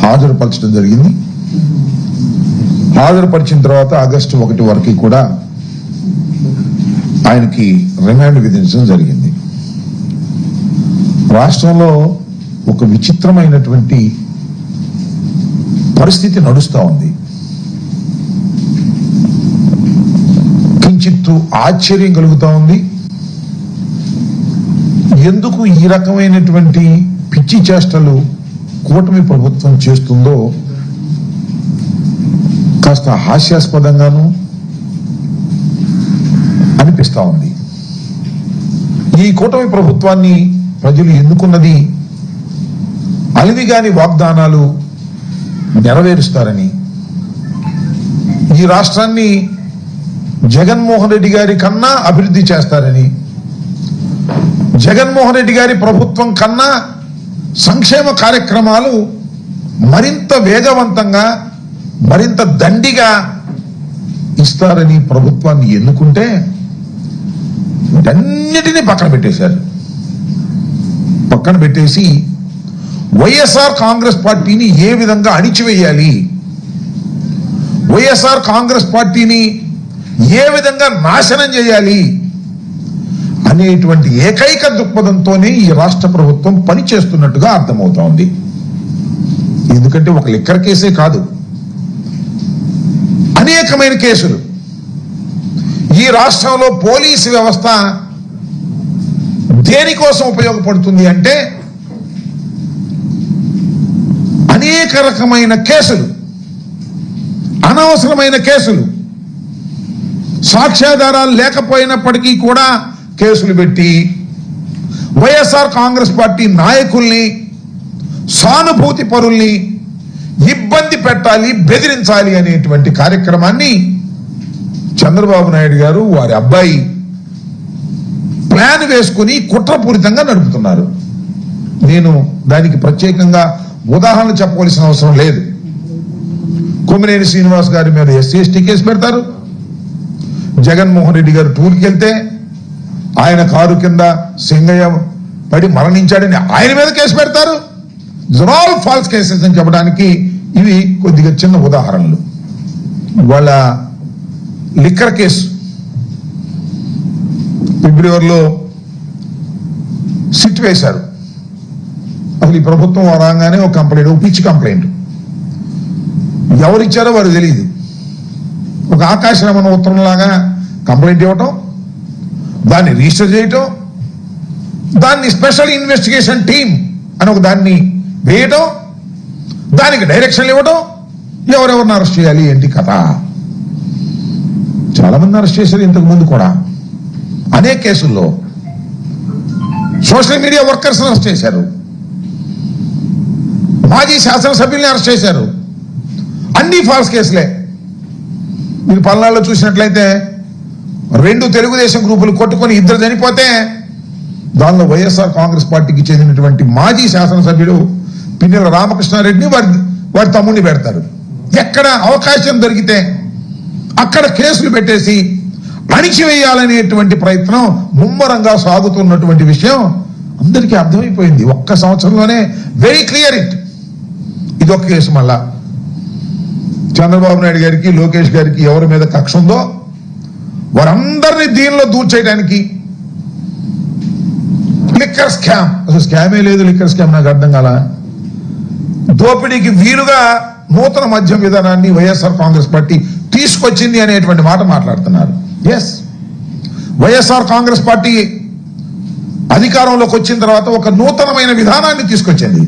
హాజరుపరచడం జరిగింది. హాజరుపరిచిన తర్వాత ఆగస్టు 1 వరకు కూడా ఆయనకి రిమాండ్ విధించడం జరిగింది. రాష్ట్రంలో ఒక విచిత్రమైనటువంటి పరిస్థితి నడుస్తూ ఉంది. కించిత్తు ఆశ్చర్యం కలుగుతూ ఉంది. ఎందుకు ఈ రకమైనటువంటి పిచ్చి చేష్టలు కూటమి ప్రభుత్వం చేస్తుందో కాస్త హాస్యాస్పదంగాను అనిపిస్తా ఉంది. ఈ కూటమి ప్రభుత్వాన్ని ప్రజలు ఎన్నుకున్నది అలివిగాని వాగ్దానాలు నెరవేరుస్తారని, ఈ రాష్ట్రాన్ని జగన్మోహన్ రెడ్డి గారి కన్నా అభివృద్ధి చేస్తారని, జగన్మోహన్ రెడ్డి గారి ప్రభుత్వం కన్నా సంక్షేమ కార్యక్రమాలు మరింత వేగవంతంగా మరింత దండిగా ఇస్తారని ప్రభుత్వాన్ని ఎన్నుకుంటే వీటన్నిటినీ పక్కన పెట్టేశారు. పక్కన పెట్టేసి వైఎస్ఆర్ కాంగ్రెస్ పార్టీని ఏ విధంగా అణిచివేయాలి, వైఎస్ఆర్ కాంగ్రెస్ పార్టీని ఏ విధంగా నాశనం చేయాలి అనేటువంటి ఏకైక దృక్పథంతోనే ఈ రాష్ట్ర ప్రభుత్వం పనిచేస్తున్నట్టుగా అర్థమవుతోంది. ఎందుకంటే ఒక లిక్కర్ కేసే కాదు, అనేకమైన కేసులు. ఈ రాష్ట్రంలో పోలీసు వ్యవస్థ దేనికోసం ఉపయోగపడుతుంది అంటే అనేక రకమైన కేసులు, అనవసరమైన కేసులు, సాక్ష్యాధారాలు లేకపోయినప్పటికీ కూడా కేసులు పెట్టి వైఎస్ఆర్ కాంగ్రెస్ పార్టీ నాయకుల్ని, సానుభూతి పరుల్ని ఇబ్బంది పెట్టాలి, బెదిరించాలి అనేటువంటి కార్యక్రమాన్ని చంద్రబాబు నాయుడు గారు వారి అబ్బాయి ప్లాన్ వేసుకుని కుట్రపూరితంగా నడుపుతున్నారు. నేను దానికి ప్రత్యేకంగా ఉదాహరణ చెప్పవలసిన అవసరం లేదు. కొమ్మినేని శ్రీనివాస్ గారి మీద ఎస్సీ కేసు పెడతారు. జగన్మోహన్ రెడ్డి గారు టూర్కి వెళ్తే ఆయన కారు కింద సింగయ్య పడి మరణించాడని ఆయన మీద కేసు పెడతారు. ఆల్ ఫాల్స్ కేసెస్ అని చెప్పడానికి ఇవి కొద్దిగా చిన్న ఉదాహరణలు. వాళ్ళ లిక్కర్ కేసు ఫిబ్రవరిలో సిట్ వేశారు. అసలు ఈ ప్రభుత్వం రాగానే ఒక కంప్లైంట్, ఒక పిచ్చి కంప్లైంట్, ఎవరిచ్చారో వారు తెలియదు. ఒక ఆకాశరమణ ఉత్తరంలాగా కంప్లైంట్ ఇవ్వటం, దాన్ని రిజిస్టర్ చేయటం, దాన్ని స్పెషల్ ఇన్వెస్టిగేషన్ టీమ్ అని ఒక దాన్ని వేయటం, దానికి డైరెక్షన్లు ఇవ్వటం, ఎవరెవరిని అరెస్ట్ చేయాలి ఏంటి కథ. చాలా మంది అరెస్ట్ చేశారు ఇంతకు ముందు కూడా అనేక కేసుల్లో. సోషల్ మీడియా వర్కర్స్ అరెస్ట్ చేశారు, మాజీ శాసనసభ్యుల్ని అరెస్ట్ చేశారు. అన్ని ఫాల్స్ కేసులే. మీరు పల్నాడులో చూసినట్లయితే 2 తెలుగుదేశం గ్రూపులు కొట్టుకొని 2 చనిపోతే దానిలో వైఎస్ఆర్ కాంగ్రెస్ పార్టీకి చెందినటువంటి మాజీ శాసనసభ్యుడు పిన్నెల రామకృష్ణారెడ్డిని వారి తమ్ముడిని పెడతారు. ఎక్కడ అవకాశం దొరికితే అక్కడ కేసులు పెట్టేసి అణిచివేయాలనేటువంటి ప్రయత్నం ముమ్మరంగా సాగుతున్నటువంటి విషయం అందరికీ అర్థమైపోయింది. ఒక్క సంవత్సరంలోనే వెరీ క్లియర్ ఇది ఒక కేసు. మళ్ళా చంద్రబాబు నాయుడు గారికి, లోకేష్ గారికి ఎవరి మీద కక్ష ఉందో వారందరినీ దీనిలో దూర్చేయడానికి లిక్కర్ స్కామ్, అసలు స్కామే లేదు, లిక్కర్ స్కామ్ నాకు అర్థం కాల. దోపిడీకి వీలుగా నూతన మద్యం విధానాన్ని వైఎస్ఆర్ కాంగ్రెస్ పార్టీ తీసుకొచ్చింది అనేటువంటి మాట మాట్లాడుతున్నారు. ఎస్, వైఎస్ఆర్ కాంగ్రెస్ పార్టీ అధికారంలోకి వచ్చిన తర్వాత ఒక నూతనమైన విధానాన్ని తీసుకొచ్చింది.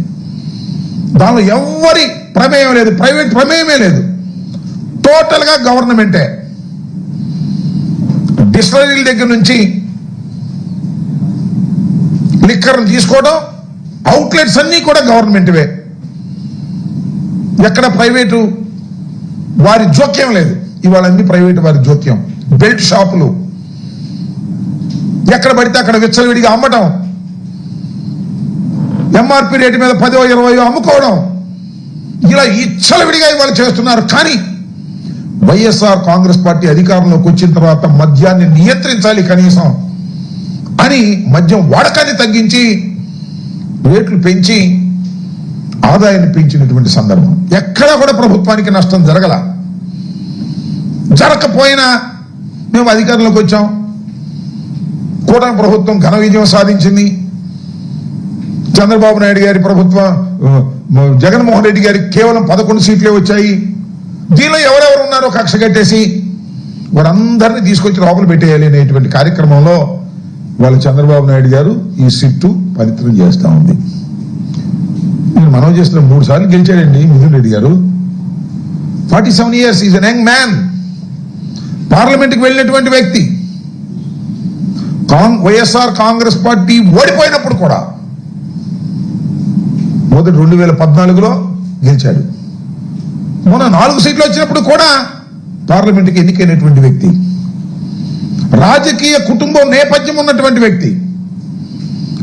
దానిలో ఎవరి ప్రమేయం లేదు, ప్రైవేట్ ప్రమేయమే లేదు, టోటల్ గా గవర్నమెంటే. డిస్టిలరీల దగ్గర నుంచి లిక్కర్ తీసుకోవడం, అవుట్లెట్స్ అన్ని కూడా గవర్నమెంట్వే. ఎక్కడ ప్రైవేటు వారి జోక్యం లేదు. ఇవాళ అన్ని ప్రైవేటు వారి జోక్యం. బెల్ట్ షాపులు ఎక్కడ పడితే అక్కడ విచ్చలవిడిగా అమ్మటం, ఎంఆర్పి రేటు మీద 10, 20 అమ్ముకోవడం, ఇలా ఇచ్చలవిడిగా ఇవాళ చేస్తున్నారు. కానీ వైఎస్ఆర్ కాంగ్రెస్ పార్టీ అధికారంలోకి వచ్చిన తర్వాత మద్యాన్ని నియంత్రించాలి కనీసం అని మద్యం వాడకాన్ని తగ్గించి రేట్లు పెంచి ఆదాయాన్ని పెంచినటువంటి సందర్భం. ఎక్కడా కూడా ప్రభుత్వానికి నష్టం జరగకపోయినా మేము అధికారంలోకి వచ్చాం, కూటమి ప్రభుత్వం ఘన విజయం సాధించింది, చంద్రబాబు నాయుడు గారి ప్రభుత్వం, జగన్మోహన్ రెడ్డి గారికి కేవలం 11 సీట్లే వచ్చాయి, దీనిలో ఎవరెవరు ఉన్నారో కక్ష కట్టేసి వారందరినీ తీసుకొచ్చి లోపల పెట్టేయాలి అనేటువంటి కార్యక్రమంలో వాళ్ళ చంద్రబాబు నాయుడు గారు ఈ సిట్టు పవిత్రం చేస్తా ఉంది. నేను మనం చేస్తున్న 3 సార్లు గెలిచాడండి మిథున్ రెడ్డి గారు. 47 years, is an young man. పార్లమెంట్కి వెళ్ళినటువంటి వ్యక్తి. వైఎస్ఆర్ కాంగ్రెస్ పార్టీ ఓడిపోయినప్పుడు కూడా మొదటి 2014లో గెలిచాడు. మొన్న 4 సీట్లు వచ్చినప్పుడు కూడా పార్లమెంట్కి ఎన్నికైనటువంటి వ్యక్తి. రాజకీయ కుటుంబం నేపథ్యం ఉన్నటువంటి వ్యక్తి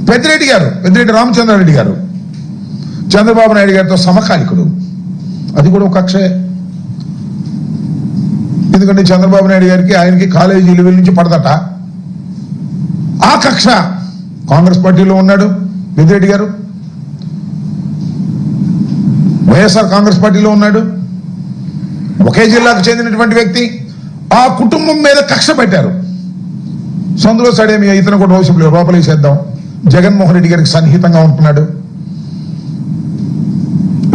పెద్దిరెడ్డి రామచంద్రారెడ్డి గారు చంద్రబాబు నాయుడు గారితో సమకాలికుడు. అది కూడా ఒక కక్షే. ఎందుకంటే చంద్రబాబు నాయుడు గారికి ఆయనకి కాలేజీ లెవెల్ నుంచి పడదట. ఆ కక్ష కాంగ్రెస్ పార్టీలో ఉన్నాడు పెద్దిరెడ్డి గారు, వైఎస్ఆర్ కాంగ్రెస్ పార్టీలో ఉన్నాడు, ఒకే జిల్లాకు చెందినటువంటి వ్యక్తి. ఆ కుటుంబం మీద కక్ష పెట్టారు. సందులో సడేమి ఇతను కూడా లోపలేసేద్దాం, జగన్మోహన్ రెడ్డి గారికి సన్నిహితంగా ఉంటున్నాడు.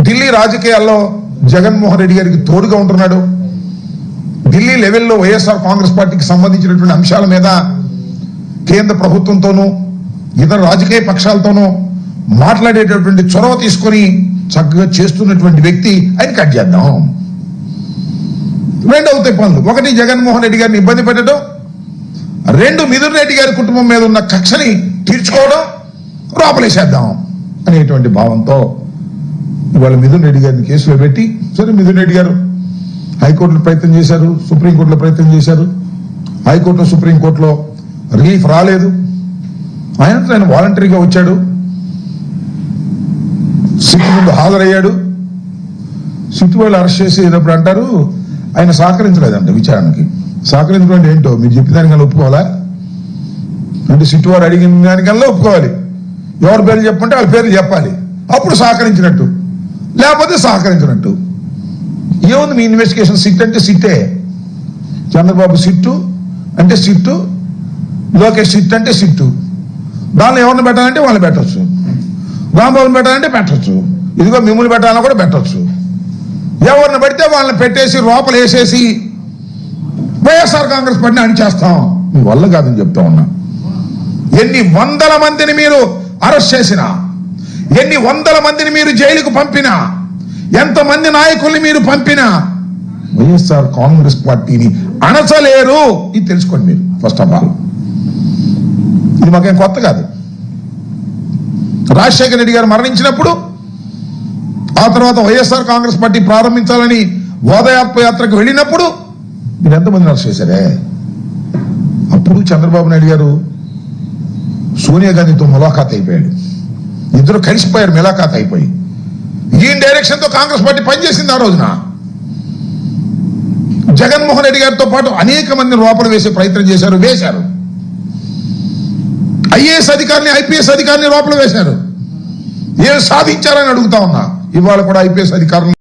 ఢిల్లీ రాజకీయాల్లో జగన్మోహన్ రెడ్డి గారికి తోడుగా ఉంటున్నాడు. ఢిల్లీ లెవెల్లో వైఎస్ఆర్ కాంగ్రెస్ పార్టీకి సంబంధించినటువంటి అంశాల మీద కేంద్ర ప్రభుత్వంతోనూ ఇతర రాజకీయ పక్షాలతోనూ మాట్లాడేటటువంటి చొరవ తీసుకొని చక్కగా చేస్తున్నటువంటి వ్యక్తి. ఆయన కట్ చేద్దాం. 2 అవుతాయి పనులు. 1 జగన్మోహన్ రెడ్డి గారిని ఇబ్బంది పెట్టడం, 2 మిథున్ రెడ్డి గారి కుటుంబం మీద ఉన్న కక్షని తీర్చుకోవడం, లోపలేసేద్దాం అనేటువంటి భావంతో ఇవాళ మిథున్ రెడ్డి గారిని కేసులో పెట్టి, సరే మిథున్ రెడ్డి గారు హైకోర్టులో ప్రయత్నం చేశారు, సుప్రీంకోర్టులో ప్రయత్నం చేశారు. హైకోర్టు సుప్రీంకోర్టులో రిలీఫ్ రాలేదు. ఆయన వాలంటరీగా వచ్చాడు, సిట్ ముందు హాజరయ్యాడు. సిట్ వాళ్ళు అరెస్ట్ చేసేటప్పుడు అంటారు ఆయన సహకరించలేదంట విచారణకి. సహకరించడం అంటే ఏంటో మీరు చెప్పిన దానికల్లా ఒప్పుకోవాలా? అంటే సిట్ వారు అడిగిన దానికల్లా ఒప్పుకోవాలి. ఎవరి పేర్లు చెప్పంటే వాళ్ళ పేర్లు చెప్పాలి, అప్పుడు సహకరించినట్టు, లేకపోతే సహకరించినట్టు. ఏముంది మీ ఇన్వెస్టిగేషన్? సిట్ అంటే సిట్టే. చంద్రబాబు సిట్టు అంటే సిట్టు, లోకేష్ సిట్ అంటే సిట్టు. దానిలో ఎవరిని పెట్టాలంటే వాళ్ళని పెట్టచ్చు, రాంబాబుని పెట్టాలంటే పెట్టచ్చు, ఇదిగో మిమ్మల్ని పెట్టాలన్నా కూడా పెట్టచ్చు. ఎవరిని పెడితే వాళ్ళని పెట్టేసి లోపల వేసేసి వైఎస్ఆర్ కాంగ్రెస్ పార్టీని అణిచేస్తాం. మీ వల్ల కాదని చెప్తా ఉన్నా. ఎన్ని వందల మందిని మీరు అరెస్ట్ చేసినా, ఎన్ని వందల మందిని మీరు జైలుకు పంపినా, ఎంతమంది నాయకుల్ని మీరు పంపినా వైఎస్ఆర్ కాంగ్రెస్ పార్టీని అణచలేరు. ఇది తెలుసుకోండి మీరు. ఫస్ట్ ఆఫ్ ఆల్ ఇది మాకేం కొత్త కాదు. రాజశేఖర రెడ్డి గారు మరణించినప్పుడు, ఆ తర్వాత వైఎస్ఆర్ కాంగ్రెస్ పార్టీ ప్రారంభించాలని ఓదయాత్రకు వెళ్ళినప్పుడు మీరు ఎంతమందిని అరెస్ట్ చేశారే. అప్పుడు చంద్రబాబు నాయుడు గారు సోనియా గాంధీతో ములాఖాత్ అయిపోయాడు. ఇద్దరు కలిసిపోయారు ములాఖాత్ అయిపోయి. ఈయన డైరెక్షన్ తో కాంగ్రెస్ పార్టీ పనిచేసింది. ఆ రోజున జగన్మోహన్ రెడ్డి గారితో పాటు అనేక మందిని లోపల వేసే ప్రయత్నం వేశారు. ఐఏఎస్ అధికారిని, ఐపీఎస్ అధికారిని లోపల వేశారు. ఏం సాధించారని అడుగుతా ఉన్నా. ఇవాళ కూడా ఐపీఎస్ అధికారులు